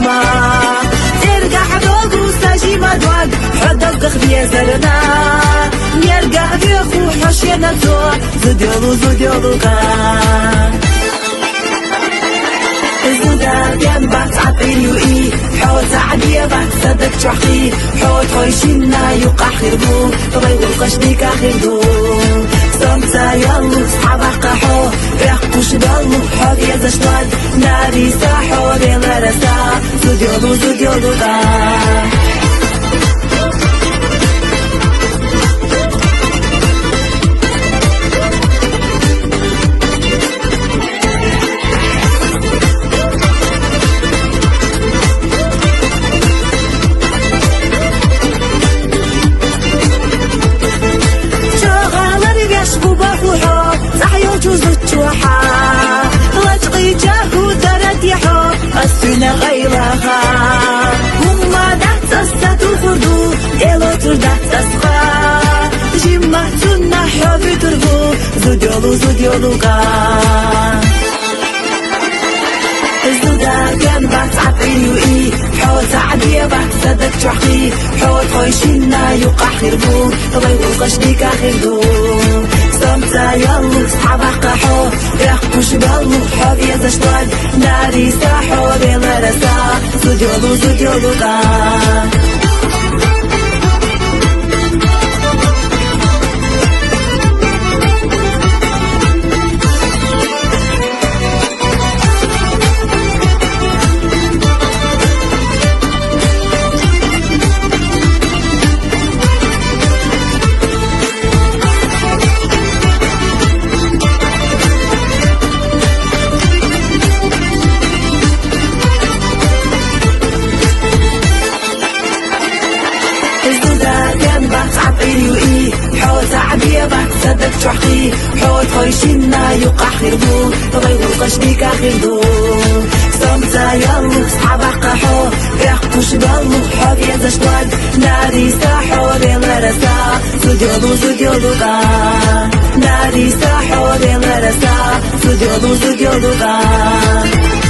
ما ترجع دوغ وستاجي مدوغ حدد دخبي زرنا نرجع بيخو حشينا تو زديولو زودا بيان بات عطيني وإي حوت عدية بات صدق تحقي حوت خويشينا يوقع خيربو طبي والقشديك خيردو سمتا يالو صحابك قحو يحقوش بالو حوت يزشتوال ناري ساحو بيلا رسا زديولو دا أسفنا غيرها وما دعت أستاذ الفردو إلو تردعت أسخا جمع تنا حبي تربو زوديولو الزودا كان بات عطيني وإي حوت عدية بات صدق تحقي حوت خويشينا يوقع خيربو طبي والقشديك خيردو سمتا يالو صحابك قحو يحقوش بالو حب يزشتوال ناري ساحو بيلا رسا زوديولو دا عطيني وإي حوت عدية بات صدق تحقي حوت خويشينا يوقع خيربو طبي والقشديك خيردو سمتا يالو صحابك قحو يحقوش بالو حب يزشتوال ناري ساحو بيلا رسا زوديولو دا ناري ساحو بيلا رسا زوديولو دا